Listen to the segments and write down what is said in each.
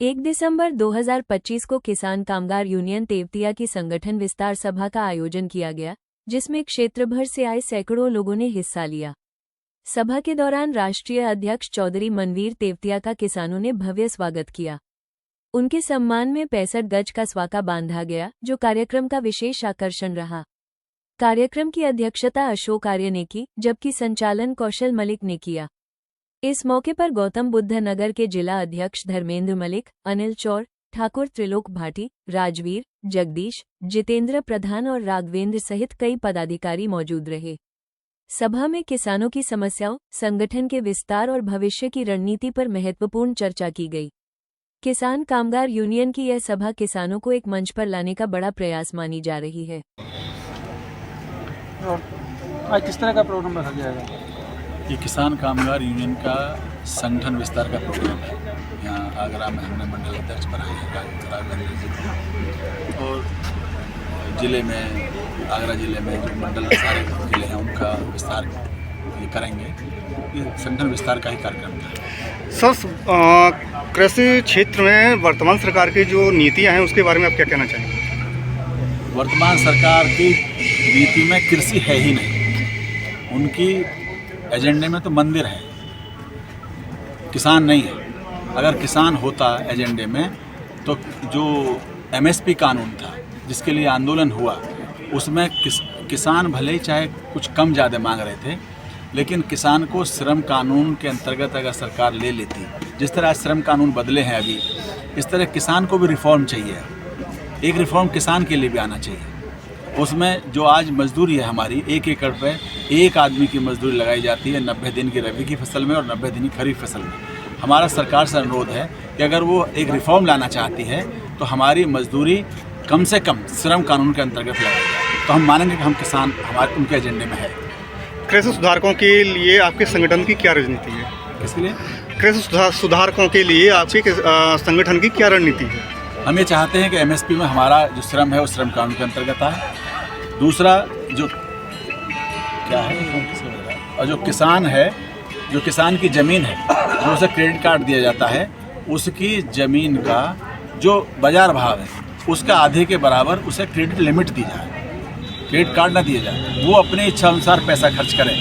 1 दिसंबर 2025 को किसान कामगार यूनियन तेवतिया की संगठन विस्तार सभा का आयोजन किया गया, जिसमें क्षेत्र भर से आए सैकड़ों लोगों ने हिस्सा लिया। सभा के दौरान राष्ट्रीय अध्यक्ष चौधरी मनवीर तेवतिया का किसानों ने भव्य स्वागत किया। उनके सम्मान में 65 गज का स्वाका बांधा गया, जो कार्यक्रम का विशेष आकर्षण रहा। कार्यक्रम की अध्यक्षता अशोक आर्य ने की, जबकि संचालन कौशल मलिक ने किया। इस मौके पर गौतम बुद्ध नगर के जिला अध्यक्ष धर्मेंद्र मलिक, अनिल चौर, ठाकुर त्रिलोक भाटी, राजवीर, जगदीश, जितेंद्र प्रधान और राघवेंद्र सहित कई पदाधिकारी मौजूद रहे। सभा में किसानों की समस्याओं, संगठन के विस्तार और भविष्य की रणनीति पर महत्वपूर्ण चर्चा की गई। किसान कामगार यूनियन की यह सभा किसानों को एक मंच पर लाने का बड़ा प्रयास मानी जा रही है। आज किस तरह का प्रोग्राम रखा जाएगा? ये किसान कामगार यूनियन का संगठन विस्तार का प्रोग्राम है। यहाँ आगरा में हमने मंडल अध्यक्ष बनाए हैं राघवेंद्र जी को, और जिले में आगरा जिले में जो मंडल सारे जिले हैं उनका विस्तार ये करेंगे। ये संगठन विस्तार का ही कार्यक्रम था। सर, कृषि क्षेत्र में वर्तमान सरकार की जो नीतियाँ हैं उसके बारे में आप क्या कहना चाहेंगे? वर्तमान सरकार की नीति में कृषि है ही नहीं। उनकी एजेंडे में तो मंदिर है, किसान नहीं है। अगर किसान होता एजेंडे में तो जो एमएसपी कानून था जिसके लिए आंदोलन हुआ, उसमें किसान भले ही चाहे कुछ कम ज़्यादा मांग रहे थे, लेकिन किसान को श्रम कानून के अंतर्गत अगर सरकार ले लेती, जिस तरह श्रम कानून बदले हैं अभी, इस तरह किसान को भी रिफॉर्म चाहिए। एक रिफॉर्म किसान के लिए भी आना चाहिए। उसमें जो आज मजदूरी है हमारी, 1 एकड़ पे एक आदमी की मजदूरी लगाई जाती है 90 दिन की रबी की फसल में और 90 दिन की खरीफ फसल में। हमारा सरकार से अनुरोध है कि अगर वो एक रिफॉर्म लाना चाहती है तो हमारी मजदूरी कम से कम श्रम कानून के अंतर्गत लगाई जाए, तो हम मानेंगे कि हम किसान हमारे उनके एजेंडे में है। कृषि सुधारकों के लिए आपके संगठन की क्या रणनीति है? किसके लिए? कृषि सुधारकों के लिए आपके संगठन की क्या रणनीति है? हम ये चाहते हैं कि एमएसपी में हमारा जो श्रम है वो श्रम कानून के अंतर्गत आए। दूसरा जो क्या है, और जो किसान है, जो किसान की ज़मीन है, जो उसे क्रेडिट कार्ड दिया जाता है, उसकी ज़मीन का जो बाज़ार भाव है उसका आधे के बराबर उसे क्रेडिट लिमिट दी जाए। क्रेडिट कार्ड ना दिया जाए, वो अपनी इच्छा अनुसार पैसा खर्च करे।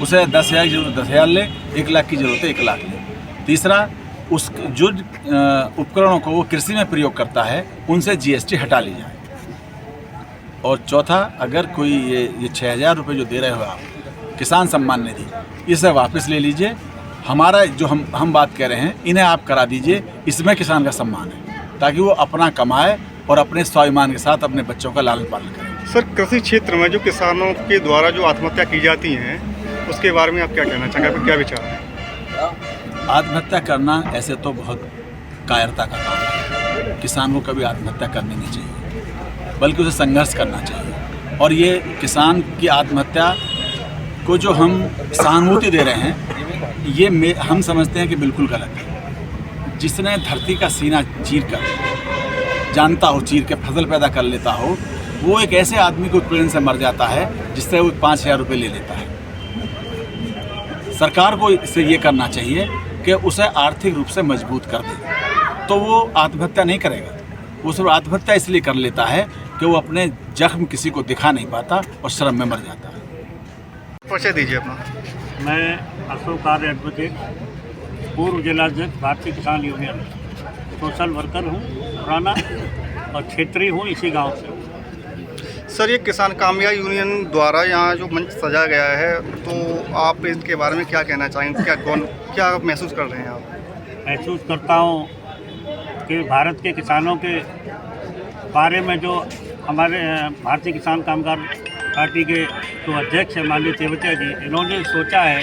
उसे 10,000 की जरूरत 10,000 ले, 1 लाख की जरूरत है 1 लाख ले। तीसरा, उस जो उपकरणों को वो कृषि में प्रयोग करता है उनसे जीएसटी हटा ली जाए। और चौथा, अगर कोई ये 6,000 रुपये जो दे रहे हो आप किसान सम्मान निधि, इसे वापस ले लीजिए। हमारा जो हम बात कह रहे हैं इन्हें आप करा दीजिए, इसमें किसान का सम्मान है, ताकि वो अपना कमाए और अपने स्वाभिमान के साथ अपने बच्चों का लालन पालन करें। सर, कृषि क्षेत्र में जो किसानों के द्वारा जो आत्महत्या की जाती हैं उसके बारे में आप क्या कहना चाहेंगे? आपका क्या विचार है? आत्महत्या करना ऐसे तो बहुत कायरता का काम है। किसान को कभी आत्महत्या करनी नहीं चाहिए, बल्कि उसे संघर्ष करना चाहिए। और ये किसान की आत्महत्या को जो हम सहानुभूति दे रहे हैं, ये हम समझते हैं कि बिल्कुल गलत है। जिसने धरती का सीना चीर कर जानता हो, चीर के फसल पैदा कर लेता हो, वो एक ऐसे आदमी को उत्पीड़न से मर जाता है जिससे वो 5,000 रुपये ले लेता है। सरकार को इससे ये करना चाहिए कि उसे आर्थिक रूप से मजबूत कर दे, तो वो आत्महत्या नहीं करेगा। वो सिर्फ आत्महत्या इसलिए कर लेता है कि वो अपने जख्म किसी को दिखा नहीं पाता और श्रम में मर जाता है। परिचय दीजिए अपना। मैं अशोक आर्य एडवोकेट, पूर्व जिलाध्यक्ष भारतीय किसान यूनियन, सोशल वर्कर हूँ पुराना और क्षेत्रीय हूँ इसी गांव से। सर, ये किसान कामगार यूनियन द्वारा यहाँ जो मंच सजा गया है, तो आप इसके बारे में क्या कहना चाहेंगे? क्या महसूस कर रहे हैं आप? महसूस करता हूँ कि भारत के किसानों के बारे में जो हमारे भारतीय किसान कामगार पार्टी के जो अध्यक्ष हैं माननीय तेवतिया जी, इन्होंने सोचा है,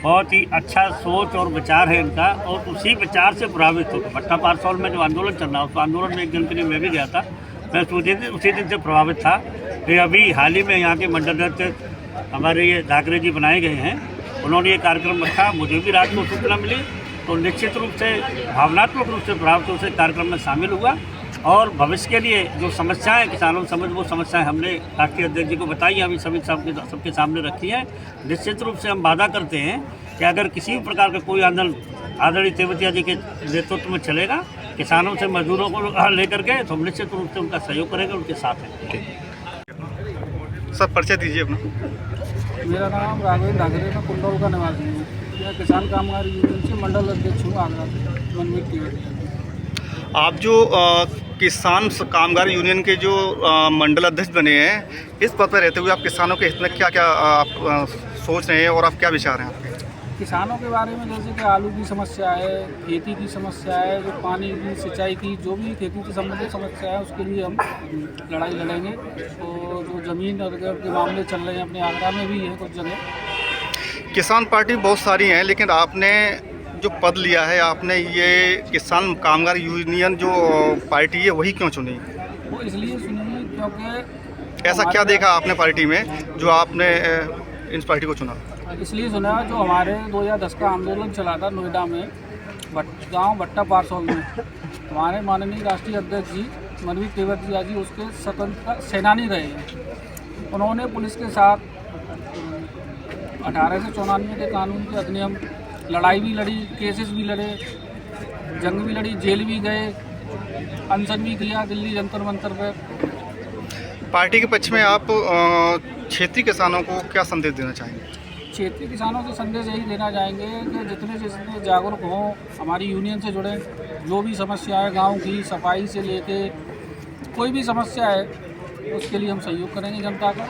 बहुत ही अच्छा सोच और विचार है इनका, और उसी विचार से प्रभावित हो भट्टा पारसौल में जो आंदोलन चल रहा है, उस आंदोलन में एक दिन के लिए मैं भी गया था। मैं उसी दिन से प्रभावित था। फिर अभी हाल ही में यहाँ के मंडल अध्यक्ष हमारे ये ठाकरे जी बनाए गए हैं, उन्होंने ये कार्यक्रम रखा। मुझे भी रात को सूचना मिली तो निश्चित रूप से भावनात्मक रूप से प्रभावित रूप से कार्यक्रम में शामिल हुआ, और भविष्य के लिए जो समस्याएं किसानों को वो समस्याएं हमने राष्ट्रीय अध्यक्ष जी को बताई, अभी सभी सबके सामने रखी है। निश्चित रूप से हम वादा करते हैं कि अगर किसी भी प्रकार का कोई आंदोलन आदरणीय तेवतिया जी के नेतृत्व में चलेगा किसानों से मजदूरों को लेकर के तो हम निश्चित रूप से उनका सहयोग करेंगे, उनके साथ हैं। सर परिचय दीजिए अपना। मेरा नाम राघवेंद्र धागरे, मैं कुंडौल का निवासी हूँ। मैं किसान कामगार यूनियन से मंडल अध्यक्ष हूँ आगरा से, मनमीत तिवारी। आप जो किसान कामगार यूनियन के जो मंडल अध्यक्ष बने हैं, इस पद पर रहते हुए आप किसानों के हित में क्या क्या आप सोच रहे हैं और आप क्या विचार हैं आपके? किसानों के बारे में जैसे कि आलू की समस्या है, खेती की समस्या है, जो पानी की सिंचाई की जो भी खेती से संबंधित समस्या है उसके लिए हम लड़ाई लड़ेंगे। और जो ज़मीन अधिग्रहण के मामले चल रहे हैं अपने आगरा में भी है कुछ जगह। किसान पार्टी बहुत सारी हैं, लेकिन आपने जो पद लिया है, आपने ये किसान कामगार यूनियन जो पार्टी है वही क्यों चुनी? वो इसलिए सुनी क्योंकि ऐसा क्या देखा आपने पार्टी में जो आपने इस पार्टी को चुना? इसलिए सुना जो हमारे 2010 का आंदोलन चला था नोएडा में, गांव भट्टा पारसौल में, हमारे माननीय राष्ट्रीय अध्यक्ष जी मनमीत तिवारी जी उसके स्वतंत्रता सेनानी रहे हैं। उन्होंने पुलिस के साथ 1894 के कानून के अधिनियम लड़ाई भी लड़ी, केसेस भी लड़े, जंग भी लड़ी, जेल भी गए, अनशन भी किया दिल्ली जंतर मंतर पर। पार्टी के पक्ष में आप क्षेत्रीय किसानों को क्या संदेश देना चाहेंगे? क्षेत्रीय किसानों को संदेश यही देना चाहेंगे कि जितने जागरूक हों, हमारी यूनियन से जुड़ें। जो भी समस्या है गांव की सफाई से लेके कोई भी समस्या है उसके लिए हम सहयोग करेंगे जनता का।